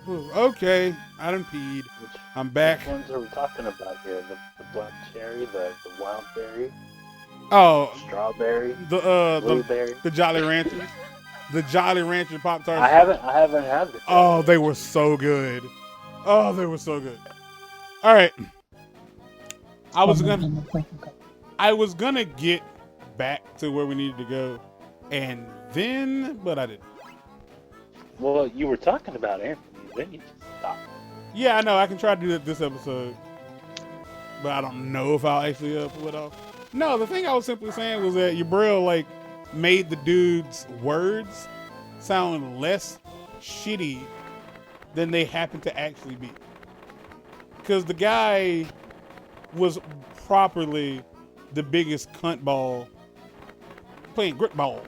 Okay, I done peed. Which I'm back. which ones are we talking about here? The black cherry, the wild berry, Oh, strawberry, the blueberry. the Jolly Ranchers, the Jolly Rancher Pop Tarts. I haven't had the Oh, they strawberry. were so good. Oh, they were so good. All right, I Oh, was no, gonna no, no, no, okay. I was gonna get back to where we needed to go, and then, but I didn't. Well, you were talking about Anthony, then you just stopped. Yeah, I know. I can try to do it this episode, but I don't know if I'll actually pull it off. No, the thing I was simply saying was that your bro like made the dude's words sound less shitty than they happen to actually be. Because the guy was properly the biggest cunt ball playing grit ball.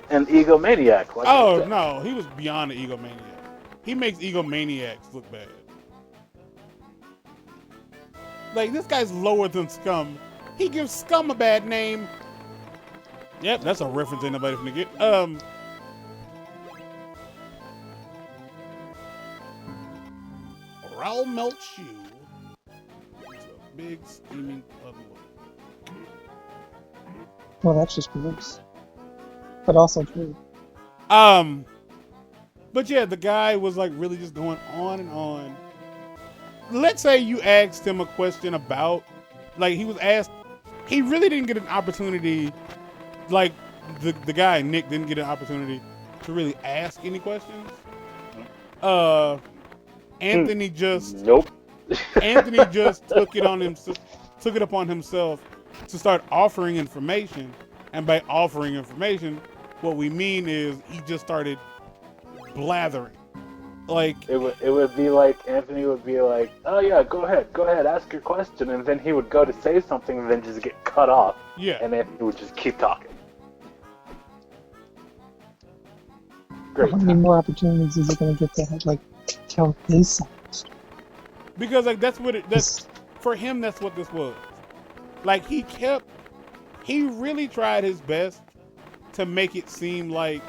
An egomaniac, like I Oh said. no, he was beyond an egomaniac. He makes egomaniacs look bad. Like this guy's lower than Scum. He gives Scum a bad name. Yep, that's a reference ain't nobody finna get. Raul melts you. It's a big steaming puddle. Well, that's just gross. But also true. But yeah, the guy was like really just going on and on. Let's say you asked him a question about, like he was asked, he really didn't get an opportunity, like the guy Nick didn't get an opportunity to really ask any questions. Anthony just Nope. Anthony just took it upon himself to start offering information, and by offering information, what we mean is he just started blathering. Like It would be like Anthony would be like, "Oh yeah, go ahead, ask your question," and then he would go to say something and then just get cut off, yeah, and Anthony would just keep talking. But Great how many time. more opportunities is he going to get to, like, tell his side of the story? because like that's for him. That's what this was. Like he really tried his best to make it seem like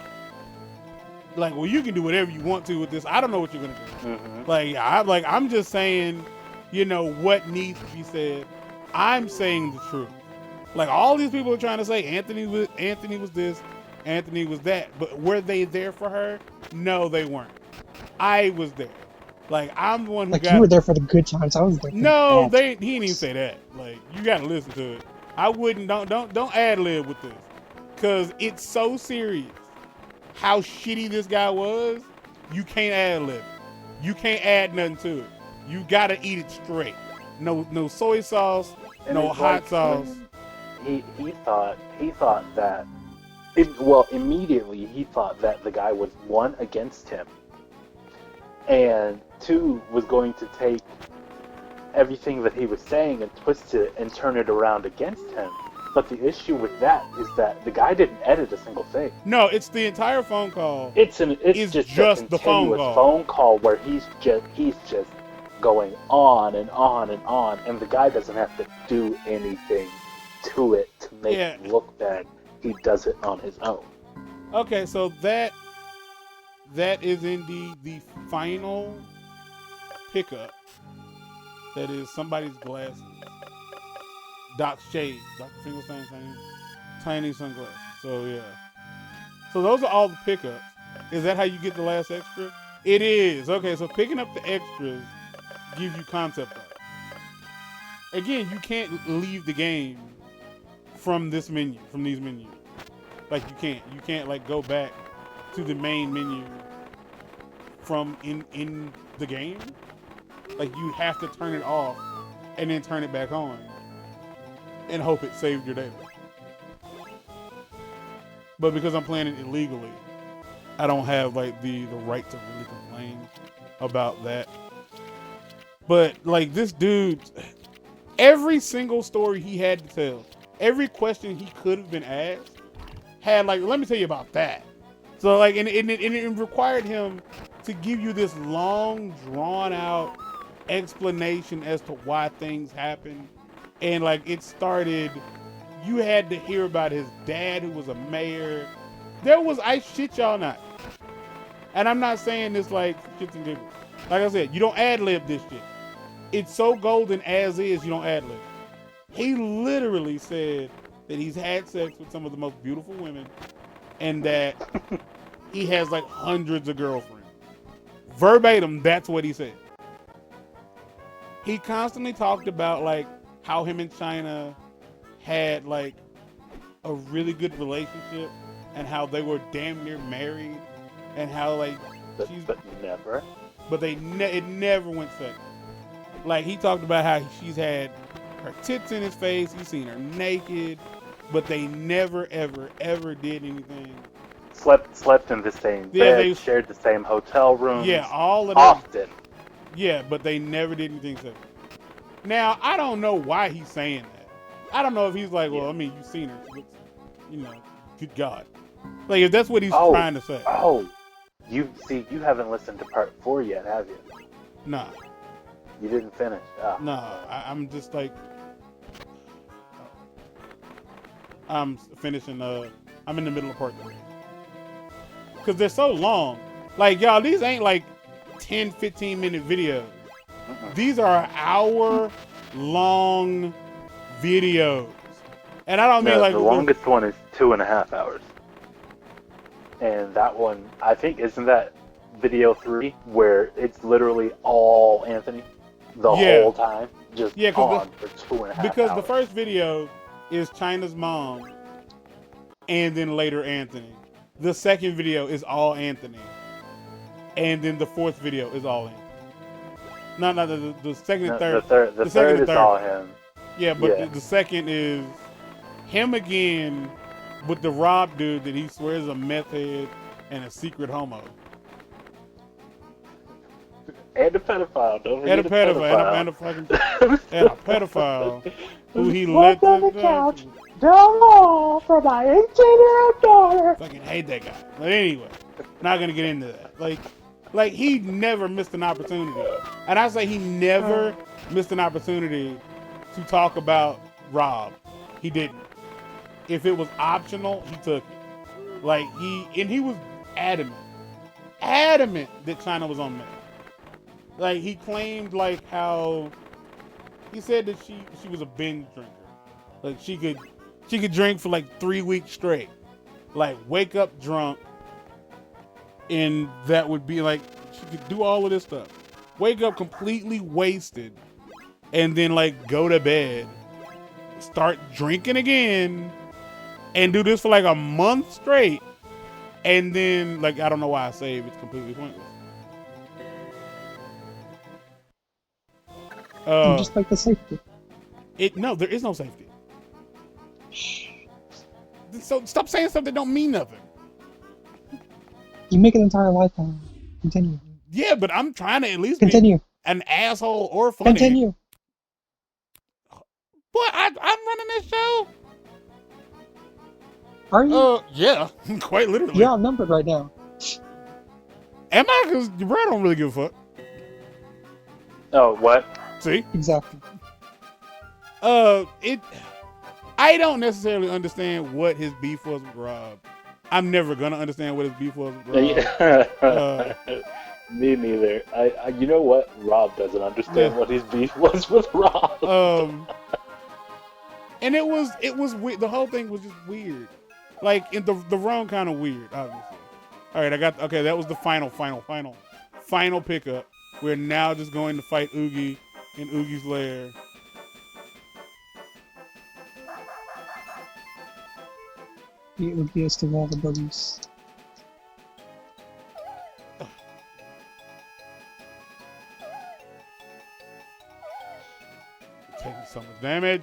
well, you can do whatever you want to with this. I don't know what you're gonna do. Mm-hmm. I'm just saying, what needs to be said. I'm saying the truth. Like all these people are trying to say Anthony was this, Anthony was that, but were they there for her? No, they weren't. I was there. Like I'm the one who Like, got. you were there for the good times. I was there for No, the bad he didn't even say that. Like you gotta listen to it. I wouldn't don't ad lib with this, cause it's so serious. How shitty this guy was, you can't ad lib. You can't add nothing to it. You gotta eat it straight. No soy sauce, And no it's hot like sauce. when he thought that immediately he thought that the guy was one against him, and two was going to take everything that he was saying and twist it and turn it around against him. But the issue with that is that the guy didn't edit a single thing. No, it's the entire phone call. It's just a the phone continuous call. phone call where he's just going on and on and on, and the guy doesn't have to do anything to it to make it look bad. He does it on his own. Okay, so that is indeed the final pickup. That is somebody's glasses. Doc's shades. Dr. Finkelstein's tiny sunglasses. So yeah. So those are all the pickups. Is that how you get the last extra? It is. Okay, so picking up the extras gives you concept art. Again, you can't leave the game from these menus. Like you can't like go back to the main menu from in the game. Like you have to turn it off and then turn it back on and hope it saved your data. But because I'm playing it illegally, I don't have like the right to really complain about that. But like this dude, every single story he had to tell, every question he could have been asked, had like, let me tell you about that. So like, and it required him to give you this long, drawn out explanation as to why things happen. And like it started, you had to hear about his dad who was a mayor. I shit y'all not. And I'm not saying this like shits and giggles. Like I said, you don't ad lib this shit. It's so golden as is, you don't ad lib. He literally said that he's had sex with some of the most beautiful women and that he has like hundreds of girlfriends. Verbatim, that's what he said. He constantly talked about like how him and China had like a really good relationship and how they were damn near married and how like but never. But it never went second. Like he talked about how she's had her tits in his face, he's seen her naked, but they never ever did anything. Slept in the same bed, they shared the same hotel room. Yeah, all of that. Often. Yeah, but they never did anything second. Now, I don't know why he's saying that. I don't know if he's like, well, I mean, you've seen her. She looks, you know, good God. Like, if that's what he's trying to say. Oh, you haven't listened to part 4 yet, have you? Nah. You didn't finish? Oh. Nah, I'm just like, I'm finishing, I'm in the middle of part 3. Because they're so long. Like, y'all, these ain't like 10, 15-minute videos. These are hour-long videos. And I don't mean like... The longest one is 2.5 hours. And that one, I think, isn't that video 3, where it's literally all Anthony the whole time? Just on for 2.5 hours. Because the first video is China's mom, and then later Anthony. The second video is all Anthony. And then the fourth video is all Anthony. No, the second and third. The third is all him. Yeah, but the second is him again with the Rob dude that he swears is a meth head and a secret homo. And a pedophile, don't forget and a pedophile who he let on the couch. No, for my 18-year-old daughter. Fucking hate that guy. But anyway, not gonna get into that. Like he never missed an opportunity, and I say he never missed an opportunity to talk about Rob. He didn't. If it was optional, he took it. Like he was adamant that China was on meth. Like he claimed like how he said that she was a binge drinker. Like she could drink for like 3 weeks straight. Like wake up drunk, and that would be like she could do all of this stuff. Wake up completely wasted, and then like go to bed, start drinking again, and do this for like a month straight, and then like I don't know why I say it's completely pointless. Just like the safety. No, there is no safety. So stop saying stuff that don't mean nothing. You make an entire life on it. Continue. Yeah, but I'm trying to at least continue. Be an asshole or funny. Continue. What? I'm running this show? Are you? Yeah, quite literally. You're outnumbered right now. Am I? Because Brad don't really give a fuck. Oh, what? See? Exactly. I don't necessarily understand what his beef was with Rob. I'm never gonna understand what his beef was with Rob. Me neither. You know what? Rob doesn't understand what his beef was with Rob. And it was weird. The whole thing was just weird. Like in the wrong kind of weird, obviously. All right, that was the final pickup. We're now just going to fight Oogie in Oogie's lair. The oogiest of all the boogies. Taking so much damage.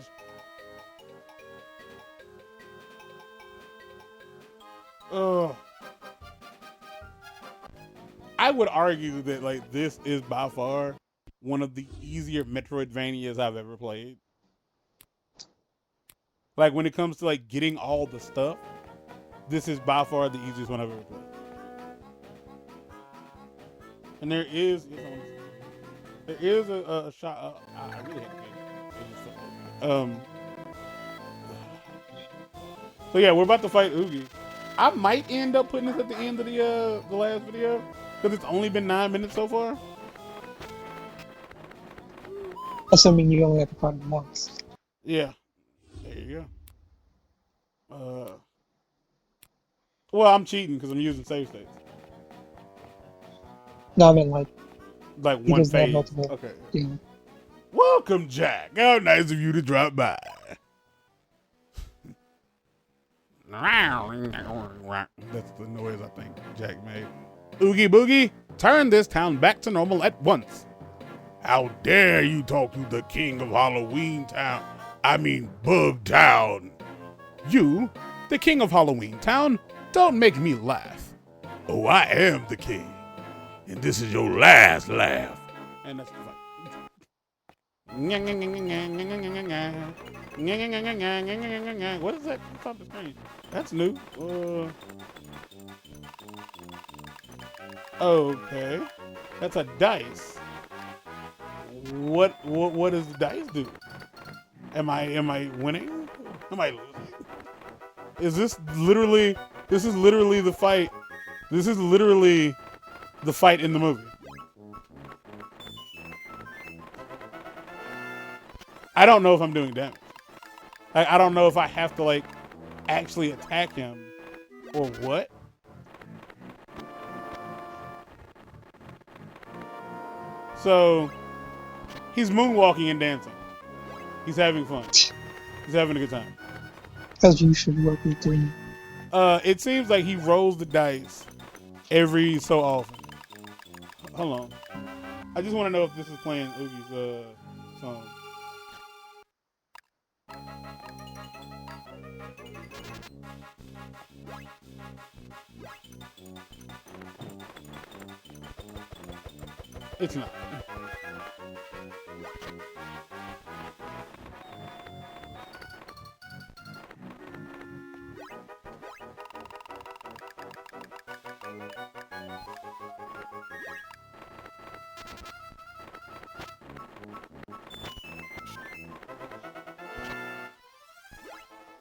I would argue that like this is by far one of the easier Metroidvanias I've ever played. Like when it comes to like getting all the stuff, this is by far the easiest one I've ever played. And there is a shot. I really hate the game. So yeah, we're about to fight Oogie. I might end up putting this at the end of the last video because it's only been 9 minutes so far. Assuming you only have to fight him once. Yeah. There you go. Well, I'm cheating because I'm using save states. No, I mean like Like he one doesn't have phase. multiple. Okay. Yeah. Welcome, Jack. How nice of you to drop by. That's the noise I think Jack made. Oogie Boogie, turn this town back to normal at once. How dare you talk to the king of Halloween Town? I mean, Bug Town. You, the king of Halloween Town, don't make me laugh. Oh, I am the king. And this is your last laugh. And that's the fight. What is that on top of the screen? That's new. Okay. That's a dice. What does the dice do? Am I winning? Am I losing? Is this literally the fight? This is literally the fight in the movie. I don't know if I'm doing damage. I don't know if I have to like actually attack him or what. So he's moonwalking and dancing. He's having fun. He's having a good time. As you should work with doing. It seems like he rolls the dice every so often. Hold on. I just want to know if this is playing Oogie's song. It's not.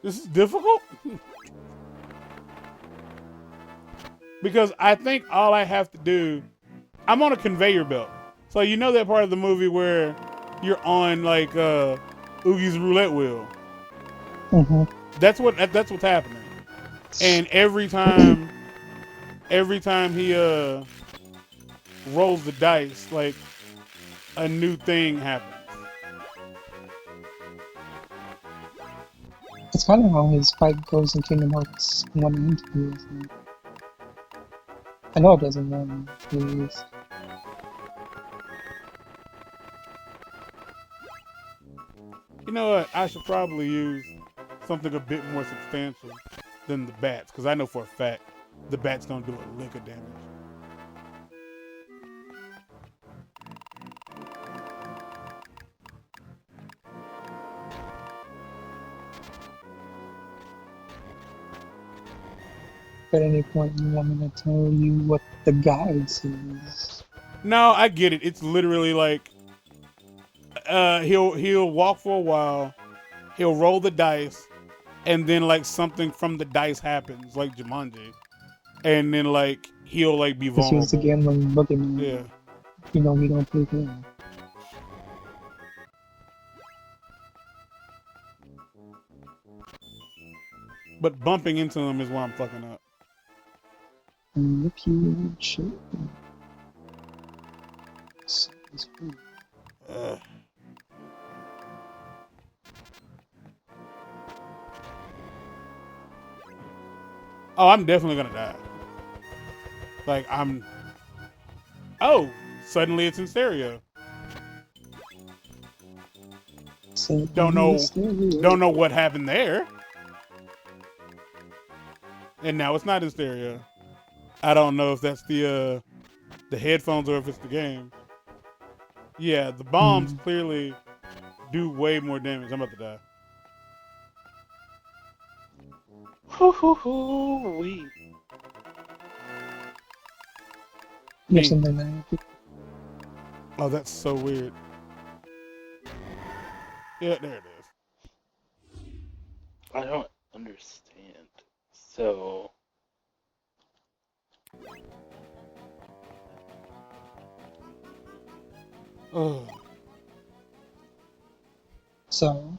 This is difficult? Because I think all I have to do, I'm on a conveyor belt. So you know that part of the movie where you're on like Oogie's roulette wheel. Mm-hmm. That's what's happening. And every time he rolls the dice, like a new thing happens. It's kind of how his fight goes in Kingdom Hearts 1 and 2. So. I know it doesn't know who he is. You know what? I should probably use something a bit more substantial than the bats, because I know for a fact the bats don't do a lick of damage. At any point you want me to tell you what the guide says. No, I get it. It's literally like he'll walk for a while, he'll roll the dice, and then like something from the dice happens, like Jumanji, and then like he'll like be This vulnerable. was the gambling boogeyman. Yeah. You know we don't play fair. But bumping into him is why I'm fucking up. And if you should. Oh, I'm definitely gonna die. Like oh, suddenly it's in stereo. Don't know what happened there. And now it's not in stereo. I don't know if that's the headphones or if it's the game. Yeah, the bombs clearly do way more damage. I'm about to die. Wee. There's something there. Oh, that's so weird. Yeah, there it is. I don't understand. So. Oh. So,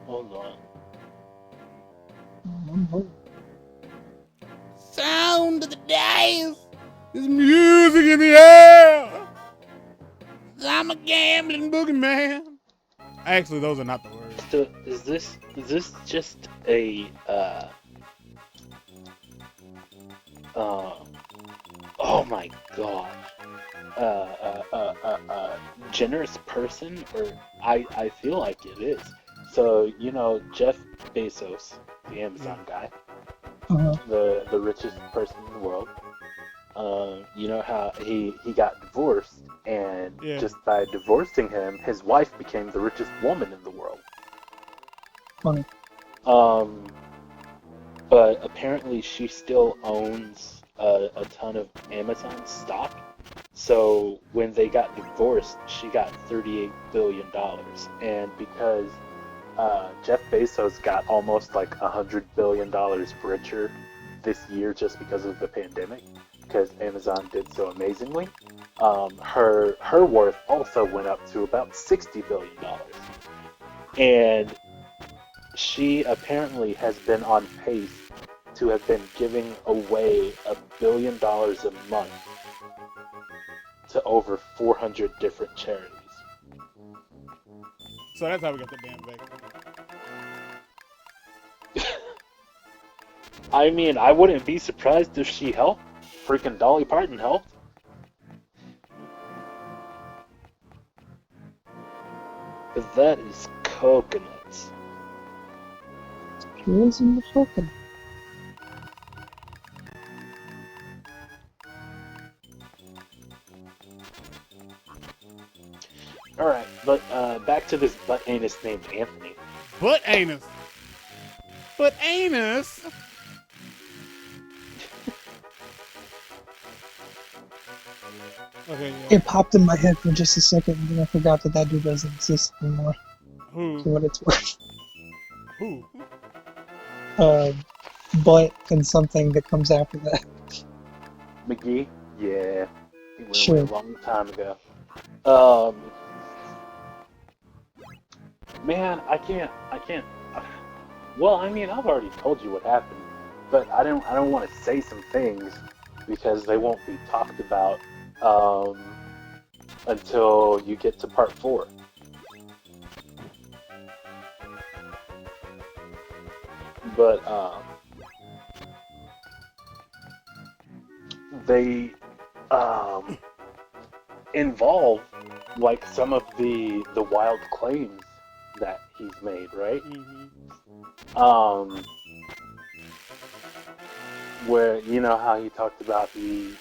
Hold on. oh, Sound of the dice. There's music in the air. I'm a gambling boogeyman. Actually, those are not the words. So is this just a oh my god, generous person, or I feel like it is. So Jeff Bezos, the Amazon guy, the richest person in the world. You know how he got divorced, and just by divorcing him, his wife became the richest woman in the world. funny. But apparently she still owns a ton of Amazon stock. So when they got divorced, she got $38 billion. And because Jeff Bezos got almost like $100 billion richer this year just because of the pandemic, because Amazon did so amazingly, her worth also went up to about $60 billion. And she apparently has been on pace to have been giving away $1 billion a month to over 400 different charities. So that's how we got the damn back. I mean, I wouldn't be surprised if she helped. Freaking Dolly Parton helped. But that is coconuts. Sure is in the coconut. Alright, but back to this butt anus named Anthony. Butt anus. Butt anus. Okay, yeah. It popped in my head for just a second, and then I forgot that dude doesn't exist anymore. Who? For what it's worth. Who? But and something that comes after that. McGee? Yeah. He went Sure. away a long time ago. Man, I can't. Well, I mean, I've already told you what happened, but I don't want to say some things because they won't be talked about until you get to part 4. But they involve like some of the wild claims that he's made, right? Mm-hmm. Where you know how he talked about he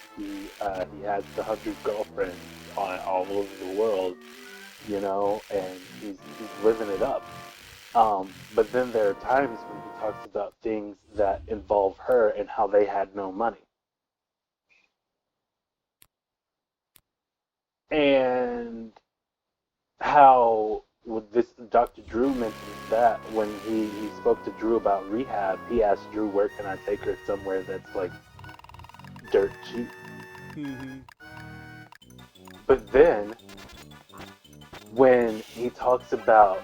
has 100 girlfriends all over the world, and he's living it up. But then there are times when he talks about things that involve her and how they had no money. And how with this Dr. Drew mentioned that when he spoke to Drew about rehab, he asked Drew, where can I take her somewhere that's like dirt cheap? Mm-hmm. But then when he talks about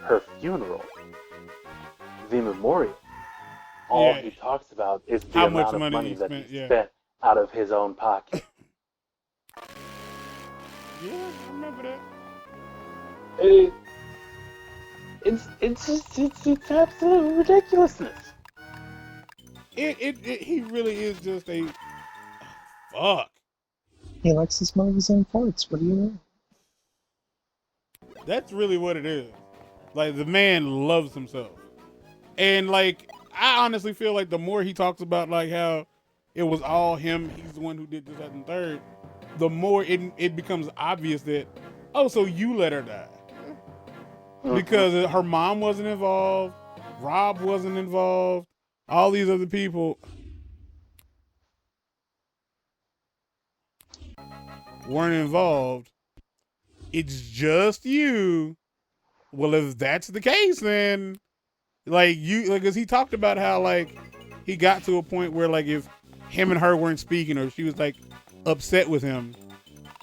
her funeral, the memorial, all he talks about is the How amount much of money he that spent, he spent out of his own pocket. Yeah, I remember that. It's absolute ridiculousness. He really is just a fuck. He likes to smell his own farts. What do you know? That's really what it is. Like, the man loves himself. And like, I honestly feel like the more he talks about like how it was all him, he's the one who did this, that, and third, the more it becomes obvious that, oh, so you let her die. Because her mom wasn't involved, Rob wasn't involved, all these other people weren't involved. It's just you. Well, if that's the case, then because he talked about how like he got to a point where like if him and her weren't speaking or she was like upset with him,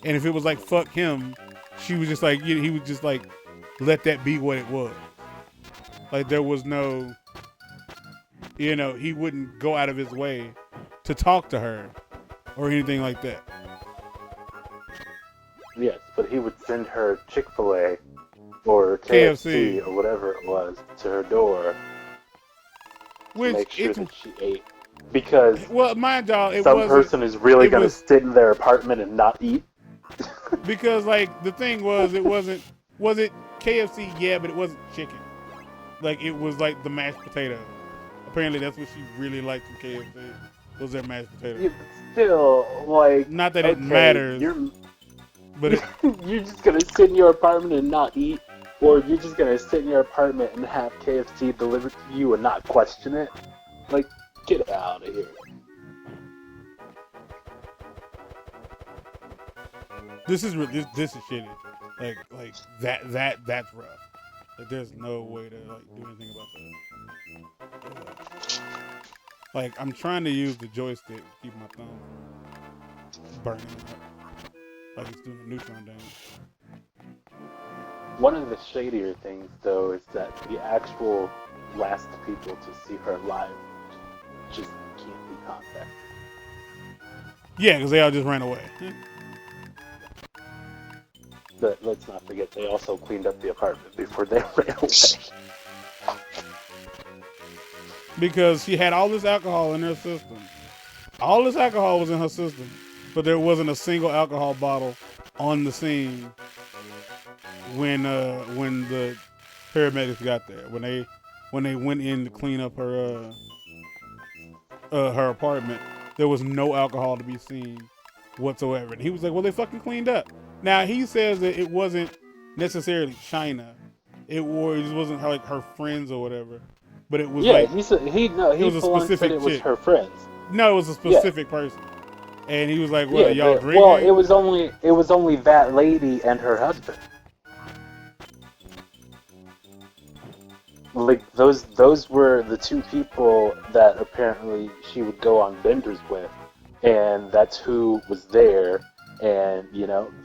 and if it was like fuck him, she was just like he would just like let that be what it was. Like there was no, he wouldn't go out of his way to talk to her or anything like that. Yes, but he would send her Chick-fil-A or KFC. KFC or whatever it was to her door to make sure that she ate. Because mind y'all, some person is really going to sit in their apartment and not eat. Because like the thing was it KFC? Yeah, but it wasn't chicken. Like it was like the mashed potato. Apparently that's what she really liked from KFC. Was their mashed potato. Yeah, but still, like, not that it matters. But you're just gonna sit in your apartment and not eat, or you're just gonna sit in your apartment and have KFC delivered to you and not question it. Like, get out of here. This is shitty. Like that's rough. Like there's no way to like do anything about that. Like I'm trying to use the joystick to keep my thumb from burning up. Like it's doing a neutron damage. One of the shadier things, though, is that the actual last people to see her live just can't be contacted. Yeah, because they all just ran away. But let's not forget, they also cleaned up the apartment before they ran away. Because she had all this alcohol in her system. All this alcohol was in her system, but there wasn't a single alcohol bottle on the scene when the paramedics got there. When they went in to clean up her apartment, there was no alcohol to be seen whatsoever. And he was like, "Well, they fucking cleaned up." Now he says that it wasn't necessarily China. It wasn't like her friends or whatever. But it was he was a specific chick. It was her friends. No, it was a specific person. And he was like, "What, y'all drinking?" Well, it was only that lady and her husband. Like those were the two people that apparently she would go on benders with, and that's who was there, and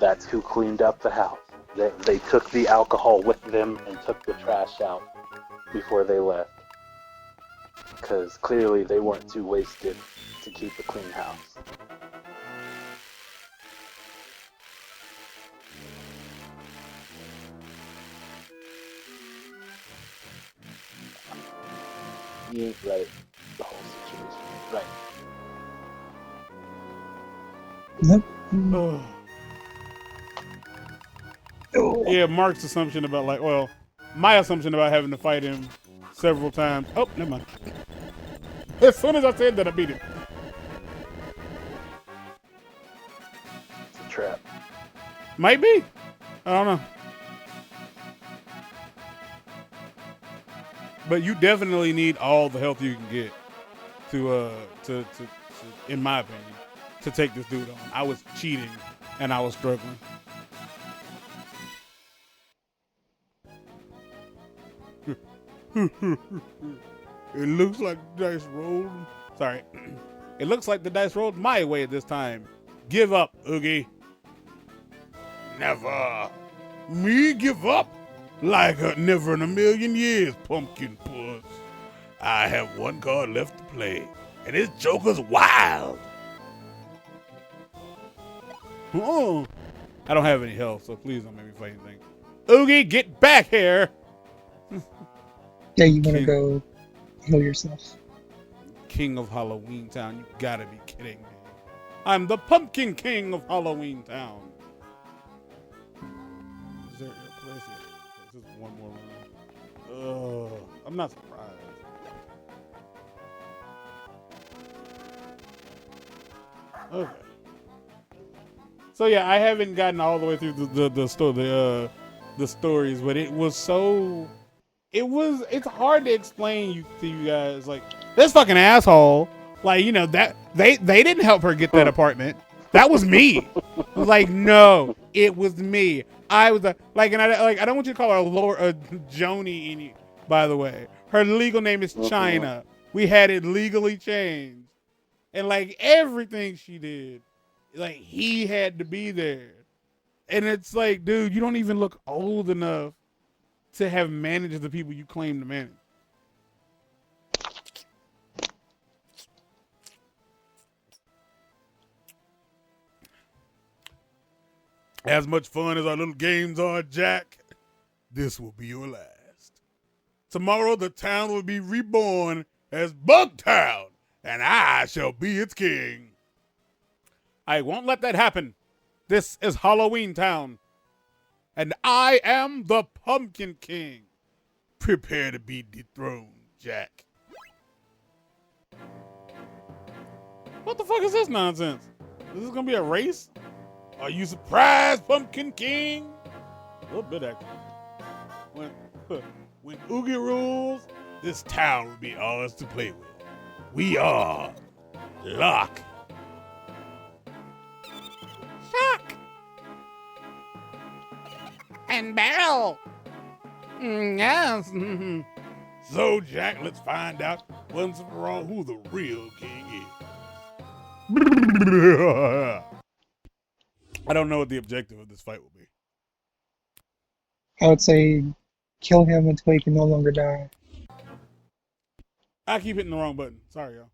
that's who cleaned up the house. They took the alcohol with them and took the trash out before they left. Because clearly they weren't too wasted to keep a clean house. You ain't right the whole situation. Right. Yep. Yeah, Mark's assumption about my assumption about having to fight him several times. Oh, never mind. As soon as I said that, I beat him. It's a trap. Might be. I don't know. But you definitely need all the help you can get to in my opinion, to take this dude on. I was cheating and I was struggling. It looks like the dice rolled. Sorry. It looks like the dice rolled my way this time. Give up, Oogie. Never. Me give up? Like never in a million years, pumpkin puss. I have one card left to play, and this joker's wild. Oh, I don't have any health, so please don't make me fight anything. Oogie, get back here. Yeah, you want to go heal yourself. King of Halloween Town, you gotta be kidding me. I'm the Pumpkin King of Halloween Town. Is there a place here? Just one more room. I'm not surprised. Okay. So yeah, I haven't gotten all the way through the stories, but it was so. It's hard to explain to you guys, like, this fucking asshole, like, that they didn't help her get that apartment. That was me. Like, no, it was me. I was and I don't want you to call her Joni any, by the way. Her legal name is China. We had it legally changed. And like everything she did, like he had to be there. And it's like, dude, you don't even look old enough to have managed the people you claim to manage. As much fun as our little games are, Jack, this will be your last. Tomorrow the town will be reborn as Bugtown, and I shall be its king. I won't let that happen. This is Halloween Town, and I am the Pumpkin King. Prepare to be dethroned, Jack. What the fuck is this nonsense? Is this gonna be a race? Are you surprised, Pumpkin King? A little bit, actually. When Oogie rules, this town will be ours to play with. We are Lock, Shock, and Barrel. Yes. So, Jack, let's find out once and for all who the real king is. I don't know what the objective of this fight will be. I would say kill him until he can no longer die. I keep hitting the wrong button. Sorry, y'all.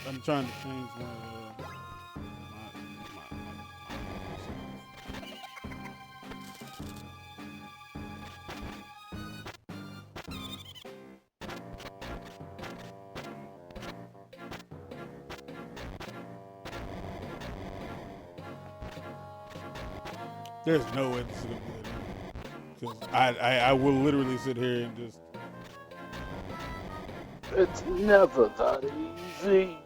I'm trying to change my There's no way this is gonna be that easy. Because I will literally sit here and just. It's never that easy.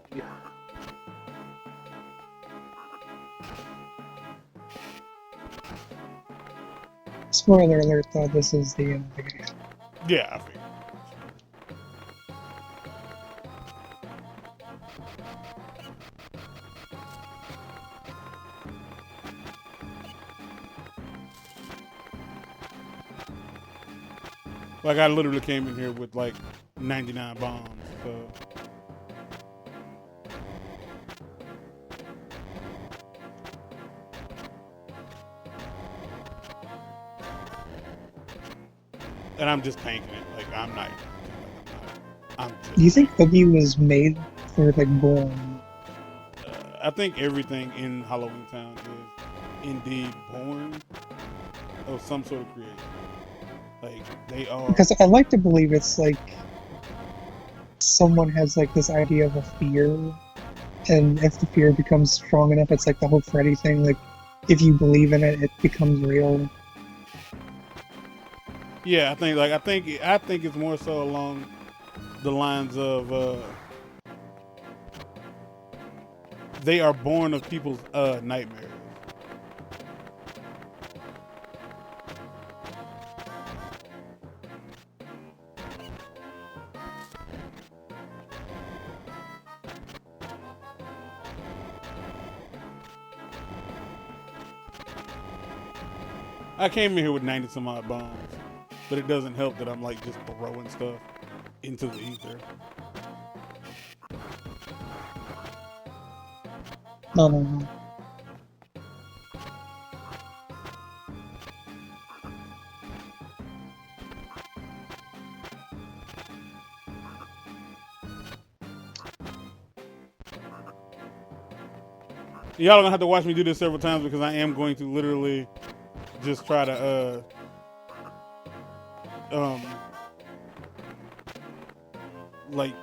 Spoiler alert, though, this is the end of the game. Yeah, I figured. Like, I literally came in here with like 99 bombs, so. And I'm just tanking it. Like, I'm not. I'm just. Do you think Boogie was made for, like, born? I think everything in Halloween Town is indeed born of some sort of creation. Like, they are. Because I like to believe it's like someone has like this idea of a fear, and if the fear becomes strong enough, it's like the whole Freddy thing. Like, if you believe in it, it becomes real. Yeah, I think it's more so along the lines of they are born of people's nightmares. I came in here with 90 some odd bombs, but it doesn't help that I'm like just throwing stuff into the ether. No. Y'all are gonna have to watch me do this several times because I am going to literally just try to like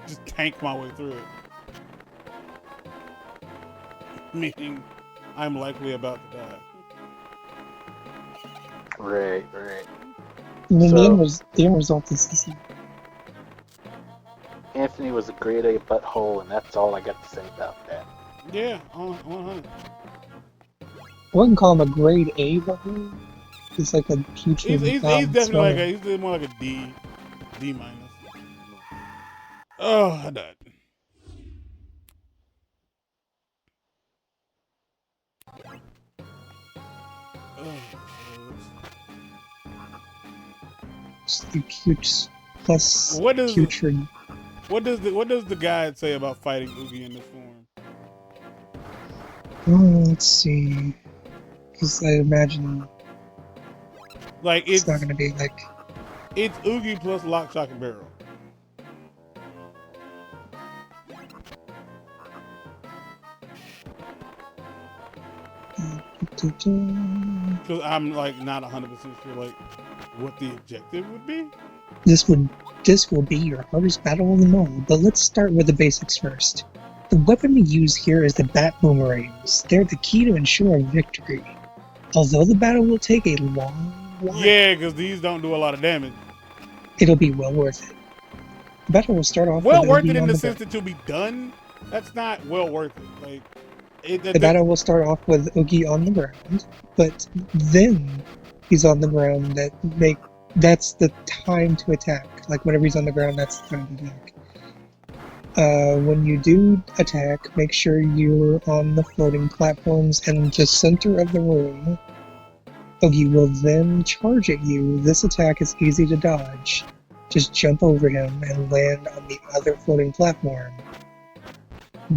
just tank my way through it. Meaning I'm likely about to die. Right. I mean, So- the end result is the same. Anthony was a grade A butthole, and that's all I got to say about that. Yeah, 100. I wouldn't call him a grade A, but he's like a huge. He's definitely like he's more like a D minus. Oh, I died. Huge plus What does putrid. what does the guide say about fighting Boogie in this form? Oh, let's see. Because I imagine Like It's not gonna be like it's Oogie plus Lock, Shock, and Barrel. Because I'm like not 100% sure like what the objective would be. this will be your hardest battle of them all, but let's start with the basics first. The weapon we use here is the bat boomerangs. They're the key to ensure a victory. Although the battle will take a long while, Yeah, because these don't do a lot of damage. it'll be well worth it. The battle will start off Well with worth Oogie it in on the the sense ground. that to be done. That's not well worth it. Like The battle will start off with Oogie on the ground, but then he's on the ground. That's the time to attack. Like whenever he's on the ground, that's the time to attack. When you do attack, make sure you're on the floating platforms in the center of the room. Oogie will then charge at you. This attack is easy to dodge. Just jump over him and land on the other floating platform.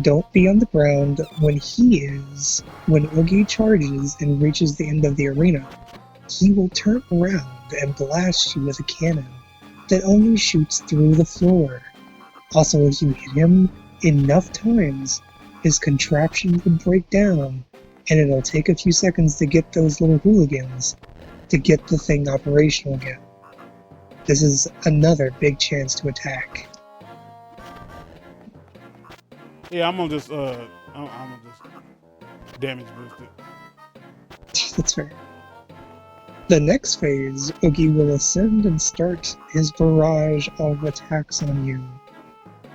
Don't be on the ground when he is. When Oogie charges and reaches the end of the arena, he will turn around and blast you with a cannon that only shoots through the floor. Also, if you hit him enough times, his contraption will break down, and it'll take a few seconds to get those little hooligans to get the thing operational again. This is another big chance to attack. Yeah, I'm gonna just damage boost it. That's fair. The next phase, Oogie will ascend and start his barrage of attacks on you.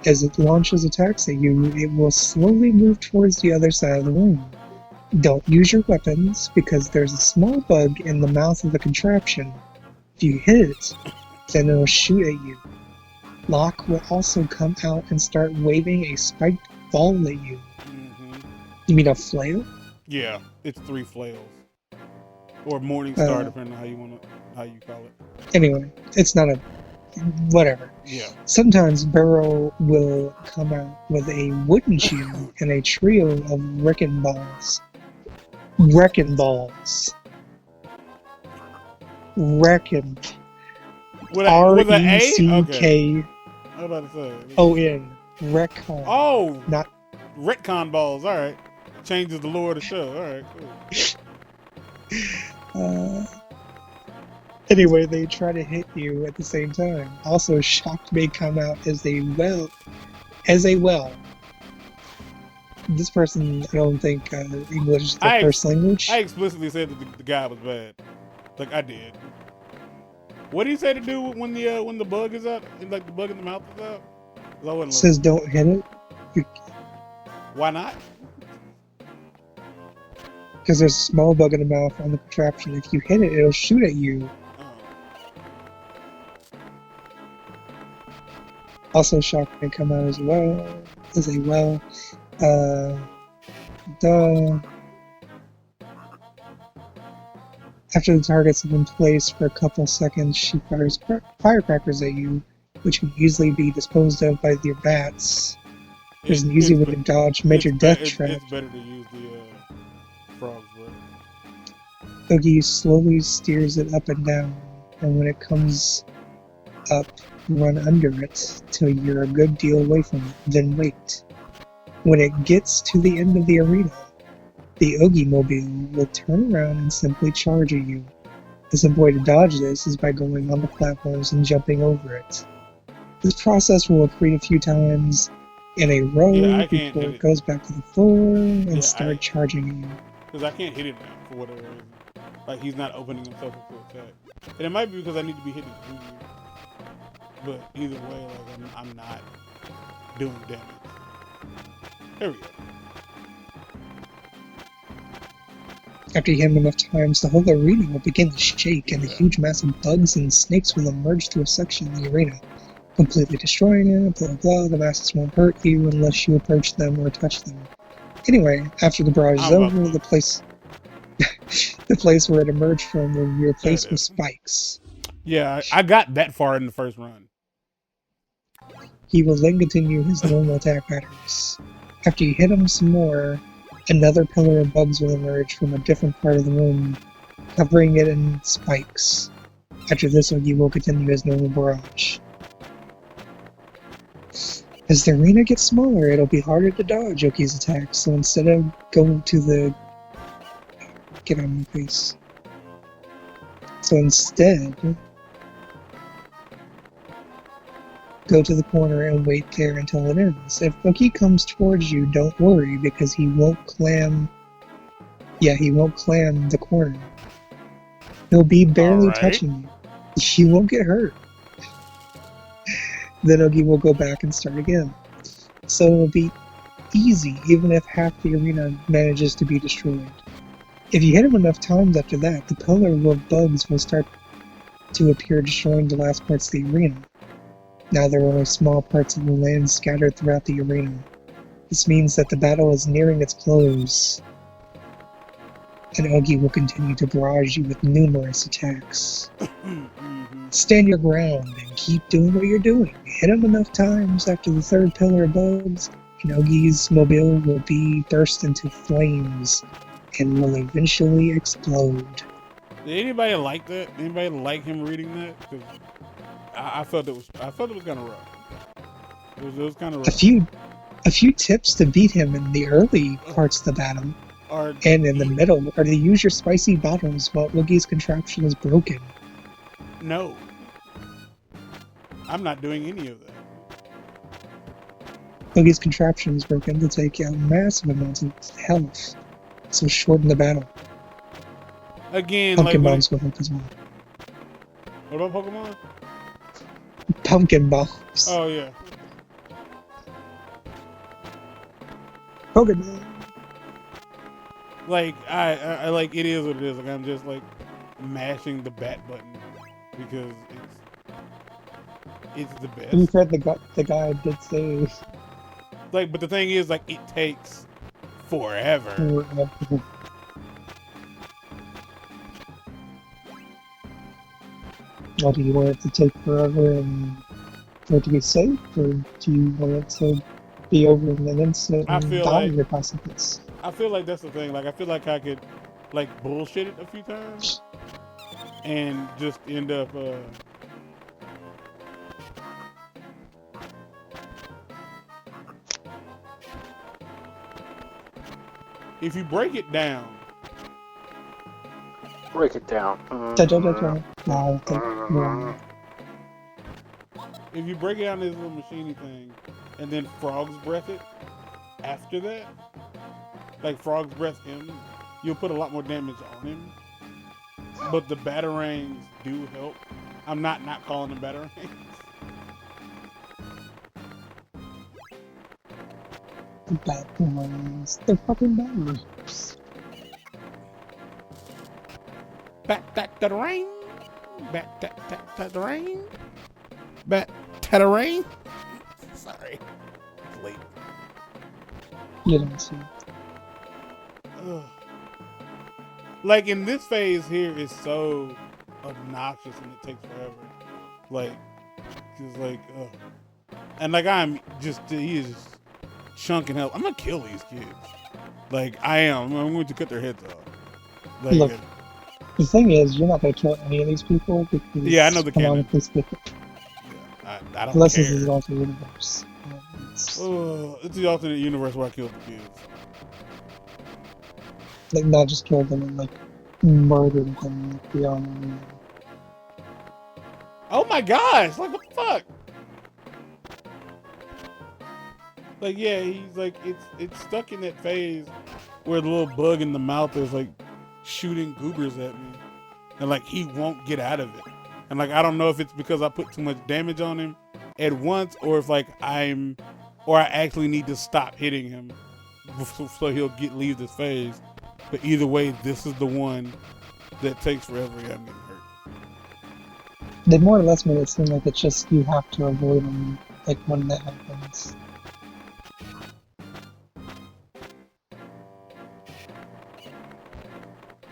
As it launches attacks at you, it will slowly move towards the other side of the room. Don't use your weapons, because there's a small bug in the mouth of the contraption. If you hit it, then it'll shoot at you. Locke will also come out and start waving a spiked ball at you. Mm-hmm. You mean a flail? Yeah, it's 3 flails. Or Morning Star, depending on how you call it. Anyway, it's not a... whatever. Yeah. Sometimes Burrow will come out with a wooden shield and a trio of wrecking balls. Wrecking balls. Wrecking. With an A? Okay. R-E-C-K-O-N. I was about to say. Retcon. Oh! Not... retcon balls, alright. Changes the lore of the show. Alright, cool. Anyway, they try to hit you at the same time. Also, Shocked may come out as a well. This person, I don't think English is their first language. I explicitly said that the guy was bad. Like, I did. What do you say to do when the bug is out? Like, the bug in the mouth is out? It says don't hit it. Why not? Because there's a small bug in the mouth on the contraption. If you hit it, it'll shoot at you. Also, Shock may come out as well. After the targets have been placed for a couple seconds, she fires firecrackers at you, which can easily be disposed of by your bats. There's an easy way to dodge major death traps. It's better to use the frogs, bro. Oogie slowly steers it up and down, and when it comes up, run under it till you're a good deal away from it, then wait. When it gets to the end of the arena, the Oogie Mobile will turn around and simply charge at you. The simple way to dodge this is by going on the platforms and jumping over it. This process will repeat a few times in a row before it goes back to the floor and start charging at you. Because I can't hit it now, for whatever reason. Like, he's not opening himself up to attack. And it might be because I need to be hitting Oogie. But either way, like, I'm not doing damage. There we go. After you hit him enough times, the whole arena will begin to shake, and the huge mass of bugs and snakes will emerge through a section of the arena, completely destroying it, blah blah. The masses won't hurt you unless you approach them or touch them. Anyway, after the barrage is over, the place where it emerged from will be replaced with spikes. Yeah, I got that far in the first run. He will then continue his normal attack patterns. After you hit him some more, another pillar of bugs will emerge from a different part of the room, covering it in spikes. After this, Oogie will continue his normal barrage. As the arena gets smaller, it'll be harder to dodge Oogie's attacks, so instead of going to the... Get on my face. So instead, go to the corner and wait there until it ends. If Oogie comes towards you, don't worry, because he won't clam... Yeah, he won't clam the corner. He'll be barely Alright. touching you. You won't get hurt. Then Oogie will go back and start again. So it'll be easy, even if half the arena manages to be destroyed. If you hit him enough times after that, the pillar of bugs will start to appear, destroying the last parts of the arena. Now there are only small parts of the land scattered throughout the arena. This means that the battle is nearing its close, and Oogie will continue to barrage you with numerous attacks. Stand your ground and keep doing what you're doing. Hit him enough times after the third pillar of bugs, and Oogie's mobile will be burst into flames and will eventually explode. Did anybody like that? Anybody like him reading that? Because I felt it was kind of rough. It was kind of rough. A few tips to beat him in the early parts of the battle and in the middle are to use your spicy bottles while Oogie's contraption is broken. No. I'm not doing any of that. Oogie's contraption is broken to take out massive amounts of health, so shorten the battle. Again, Pumpkin like bombs will help as well. What about Pokemon? Pumpkin bombs. Oh yeah. Pokemon. Like I like it is what it is. Like I'm just like mashing the bat button because it's the best. To be fair, the guy did say Like, but the thing is, like, it takes forever. Well, do you want it to take forever and for it to be safe, or do you want it to be over in an instant I and feel die like- in your consequence? I feel like that's the thing. Like, I feel like I could, like, bullshit it a few times and just end up, if you break it down, Break it down. if you break it down this little machiney thing and then frog's breath it after that, like frog's breath him, you'll put a lot more damage on him. But the batarangs do help. I'm not calling them batarangs. The Batmans. They're fucking Batmans. Bat-tat-tat-a-rain. Bat-tat-tat-tat-a-rain. Bat-tat-a-rain. Sorry. It's late. You don't see. Ugh. Like, in this phase here is so obnoxious and it takes forever. Like, just like, ugh. And like, he is just chunking hell. I'm gonna kill these kids. Like, I am. I'm going to cut their heads off. Like, Look, the thing is, you're not going to kill any of these people because, Yeah, I know the canon. canonically speaking, I don't unless care. this is an alternate universe. It's the alternate universe where I killed the kids. Like, not just killed them and, like, murdered them beyond. Oh my gosh! Like, what the fuck? Like, yeah, he's like, it's stuck in that phase where the little bug in the mouth is like shooting goobers at me, and like he won't get out of it. And like, I don't know if it's because I put too much damage on him at once, or if like I actually need to stop hitting him so he'll leave this phase. But either way, this is the one that takes forever. Yeah, I'm getting hurt. They more or less made it seem like it's just you have to avoid them, like, when that happens.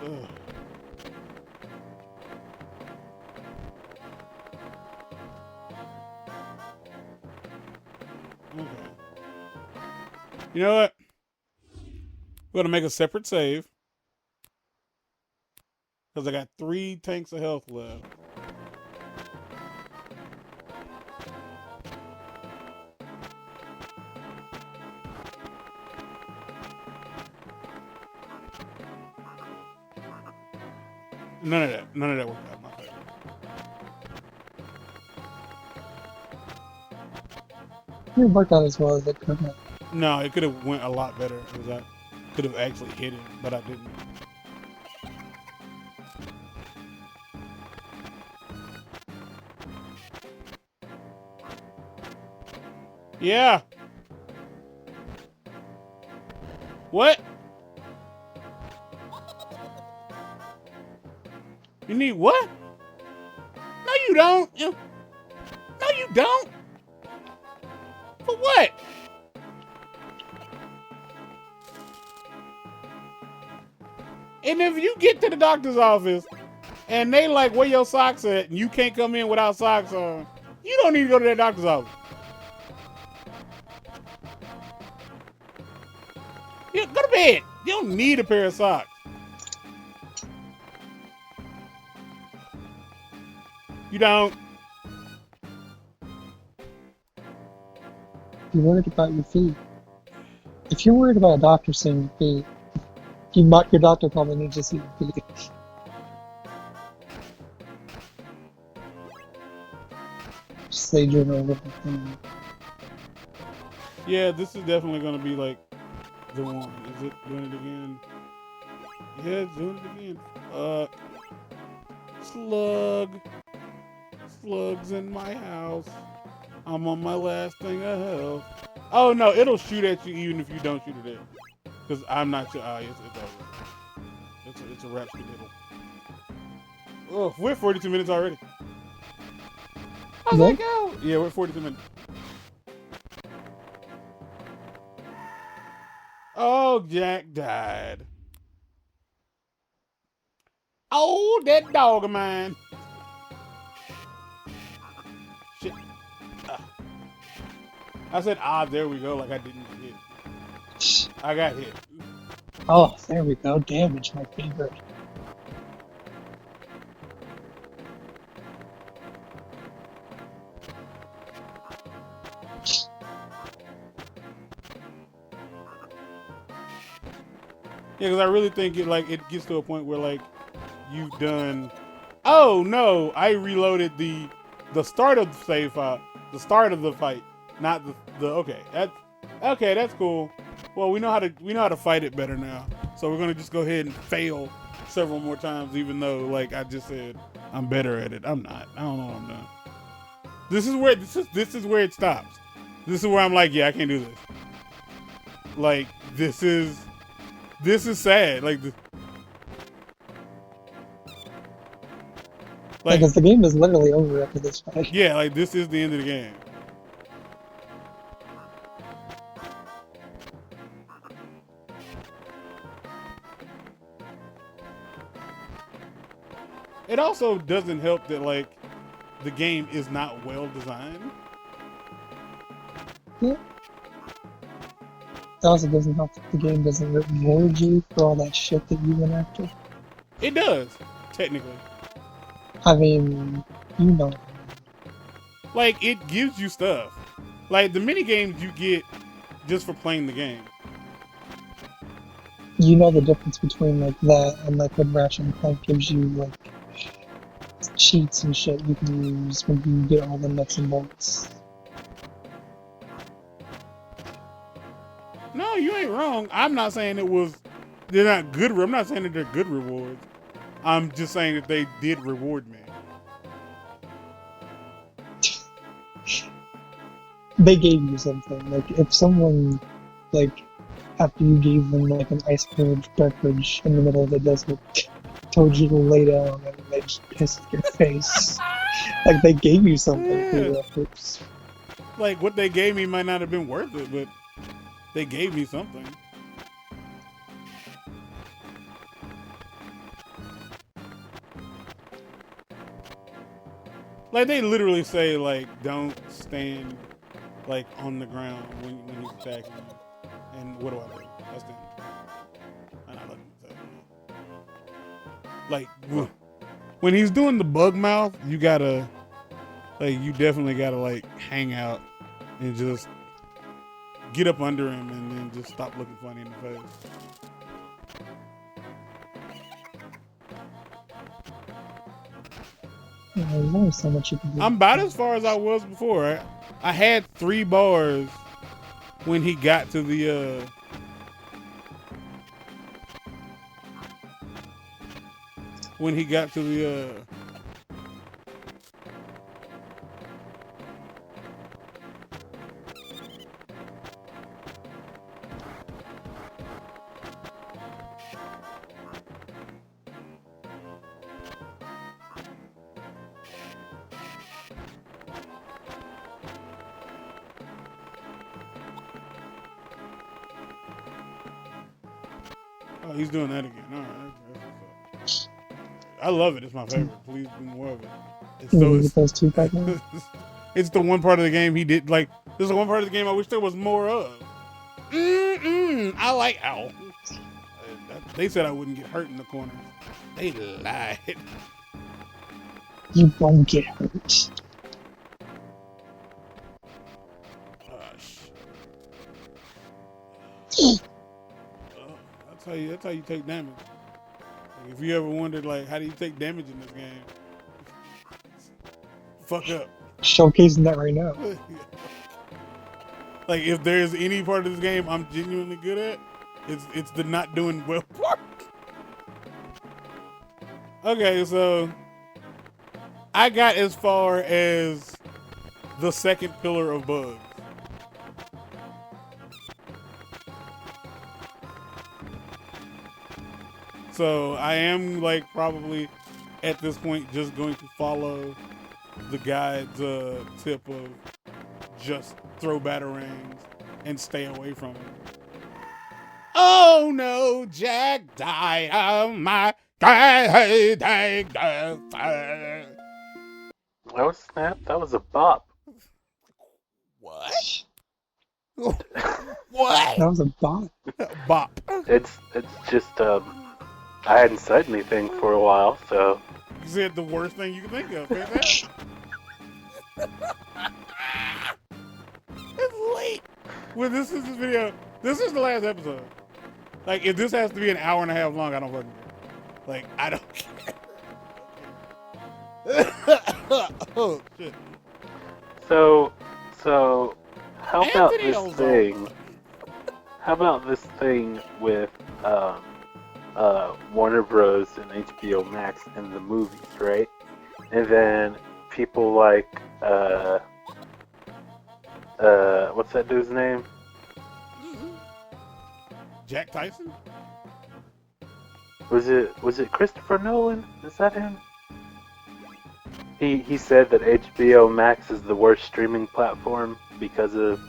Ugh. Okay. You know what? We're gonna make a separate save because I got 3 tanks of health left, None of that. None of that worked out in my favor. It didn't work out as well as it could have. No, it could have went a lot better because I could have actually hit him, but I didn't. Yeah. What? You need what? No, you don't. No, you don't. For what? And if you get to the doctor's office and they like where your socks at and you can't come in without socks on, you don't need to go to that doctor's office. Yeah, go to bed. You don't need a pair of socks. You don't. You're worried about your feet. If you're worried about a doctor seeing your feet, your doctor probably needs to see your feet. Just say general little thing. Yeah, this is definitely gonna be like the one. Is it doing it again? Yeah, it's doing it again. Slugs in my house. I'm on my last thing of health. Oh no, it'll shoot at you even if you don't shoot it at. Because I'm not sure. It's over. It's a rap skedaddle. Oh, we're 42 minutes already. How's that go? Yeah, we're 42 minutes. Oh, Jack died. Oh, that dog of mine. Shit. I said, there we go, like I didn't get hit. I got hit. Oh, there we go. Damage, my favorite. Yeah, because I really think it gets to a point where like you've done. Oh no! I reloaded the start of the save file, the start of the fight, not the. Okay, that's cool. Well, we know how to fight it better now, so we're gonna just go ahead and fail several more times, even though like I just said I'm better at it. I'm not. I don't know what I'm doing. This is where it stops. This is where I'm like, yeah, I can't do this. Like this is sad. Like because the game is literally over after this fight. Yeah, like this is the end of the game. It also doesn't help that like the game is not well designed. Yeah. It also doesn't help that the game doesn't reward you for all that shit that you went after. It does, technically. I mean, you know. Like, it gives you stuff. Like, the mini games you get just for playing the game. You know the difference between, like, that and, like, when Ratchet and Clank gives you, like, cheats and shit you can use when you get all the nuts and bolts. No, you ain't wrong. I'm not saying they're not good. I'm not saying that they're good rewards. I'm just saying that they did reward me. They gave you something. Like, if someone, like, after you gave them, like, an ice cold beverage in the middle of the desert, told you to lay down and they just pissed your face. Like, they gave you something for your efforts. Like, what they gave me might not have been worth it, but they gave me something. Like, they literally say, like, don't stand, like, on the ground when he's attacking you. And what do I do? I stand. I'm not looking at that. Like, when he's doing the bug mouth, you gotta, like, you definitely gotta, like, hang out and just get up under him and then just stop looking funny in the face. There's only so much you can do. I'm about as far as I was before. I had 3 bars when he got to the Oh, he's doing that again. All right. That's what's up. I love it. It's my favorite. Please do more of it. It's Can we get those 2 right now? it's the one part of the game he did like. This is the one part of the game I wish there was more of. I like ow. They said I wouldn't get hurt in the corners. They lied. You won't get hurt. That's how you take damage. Like, if you ever wondered, like, how do you take damage in this game? Fuck up. Showcasing that right now. Like, if there's any part of this game I'm genuinely good at, it's the not doing well part. Okay, so I got as far as the second pillar of bugs. So I am like probably at this point just going to follow the guide's tip of just throw batarangs and stay away from him. Oh no, Jack died on my Oh snap! That was a bop. What? What? That was a bot. Bop. It's just I hadn't said anything for a while, so You said the worst thing you can think of, ain't that? It's late. When this is this video, this is the last episode. Like, if this has to be an hour and a half long, I don't fucking care. Like, I don't care. Oh shit. So how about Anthony this Ozone. thing? How about this thing with Warner Bros. And HBO Max and the movies, right? And then people like what's that dude's name? Jack Tyson? Was it Christopher Nolan? Is that him? He said that HBO Max is the worst streaming platform because of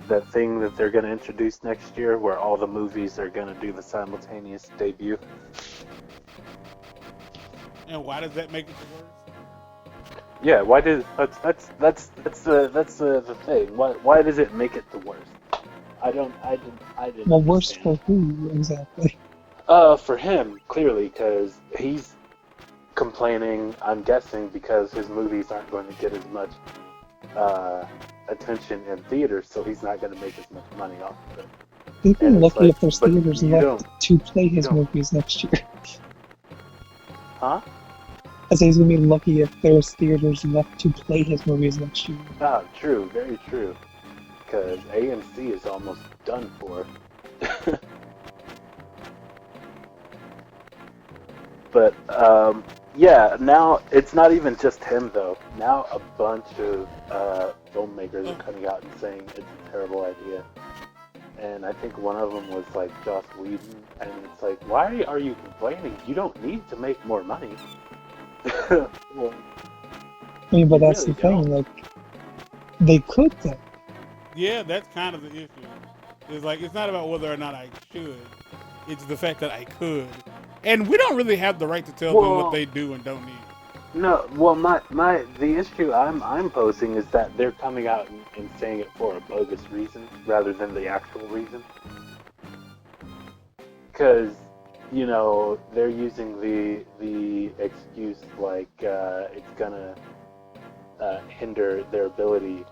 that thing that they're going to introduce next year where all the movies are going to do the simultaneous debut. And why does that make it the worst? Yeah, why did that's the thing. Why does it make it the worst? I didn't Well, worse understand. for who exactly? For him, clearly, because he's complaining, I'm guessing, because his movies aren't going to get as much attention in theaters, so he's not going to make as much money off of it. He'd be And it's lucky like, if there's but theaters you left don't- to play his don't. movies next year. Huh? I say he's gonna be lucky if there's theaters left to play his movies next year. Ah, true, very true. Because AMC is almost done for. But, yeah, now it's not even just him, though. Now a bunch of filmmakers are coming out and saying it's a terrible idea. And I think one of them was like Joss Whedon, and it's like, why are you complaining? You don't need to make more money. Well, I mean, but You that's really the thing, don't. like, they could though. Yeah, that's kind of the issue. It's like, it's not about whether or not I should. It's the fact that I could. And we don't really have the right to tell them Well- what they do and don't need. no, well, the issue I'm posing is that they're coming out and saying it for a bogus reason rather than the actual reason. Because, you know, they're using the excuse like it's gonna hinder their ability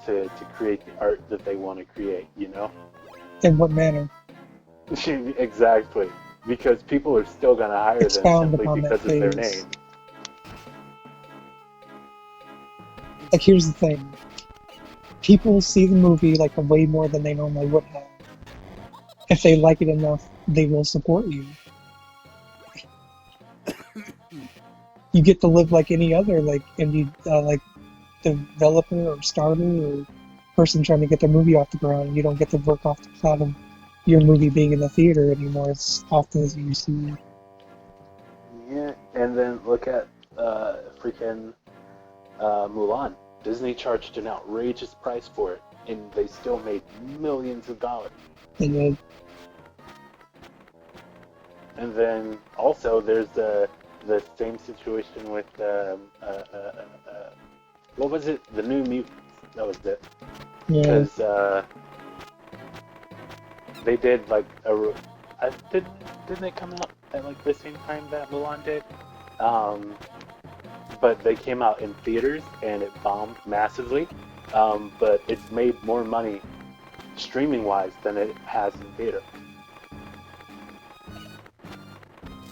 to create the art that they want to create, you know? In what manner? Exactly. Because people are still gonna hire them Expound simply upon that because of their phase. name. Like, here's the thing. People see the movie like way more than they normally would have. If they like it enough, they will support you. You get to live like any other like indie like developer or starter or person trying to get their movie off the ground. You don't get to work off the cloud of your movie being in the theater anymore as often as you used to. Yeah, and then look at freaking Mulan. Disney charged an outrageous price for it, and they still made millions of dollars. And And then also there's the same situation with what was it? The New Mutants. That was it. yeah, Because they did like didn't they come out at like the same time that Mulan did? But they came out in theaters and it bombed massively. But it's made more money streaming wise than it has in theater.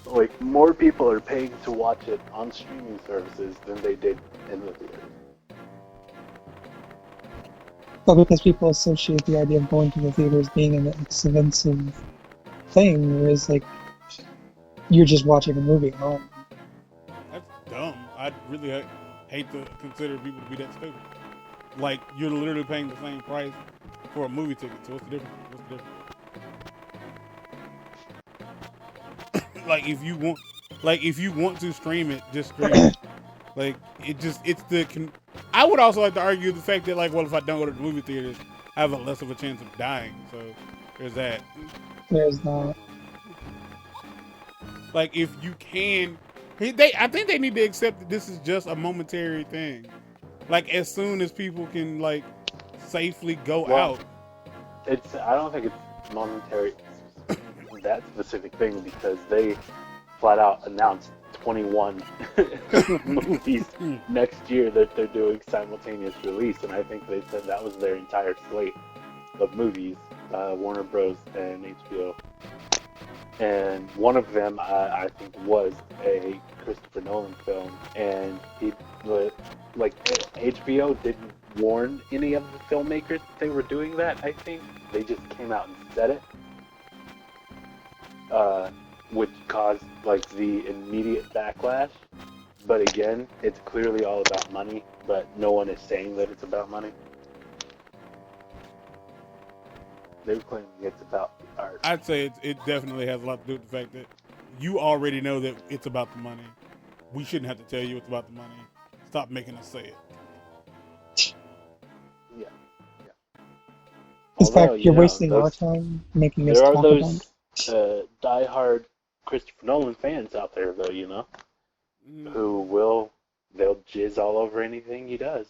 Like more people are paying to watch it on streaming services than they did in the theater. but because people associate the idea of going to the theater as being an expensive thing, whereas like you're just watching a movie at home. That's dumb. I really hate to consider people to be that stupid. Like, you're literally paying the same price for a movie ticket. So what's the difference? Like, if you want to stream it, just stream it. Like, I would also like to argue the fact that, like, well, if I don't go to the movie theaters, I have a less of a chance of dying. So there's that. There's that. Like, if you can, I think they need to accept that this is just a momentary thing. Like, as soon as people can, like, safely go out. I don't think it's momentary, that specific thing, because they flat out announced 21 movies next year that they're doing simultaneous release, and I think they said that was their entire slate of movies, Warner Bros. And HBO. And one of them, I think, was a Christopher Nolan film, and HBO didn't warn any of the filmmakers that they were doing that. I think they just came out and said it, which caused like the immediate backlash. But again, it's clearly all about money, but no one is saying that it's about money. They're claiming it's about the art. I'd say it definitely has a lot to do with the fact that you already know that it's about the money. We shouldn't have to tell you it's about the money. Stop making us say it. Yeah. In fact, Although, you're wasting our time making us there are talk about those diehard Christopher Nolan fans out there, though, who they'll jizz all over anything he does.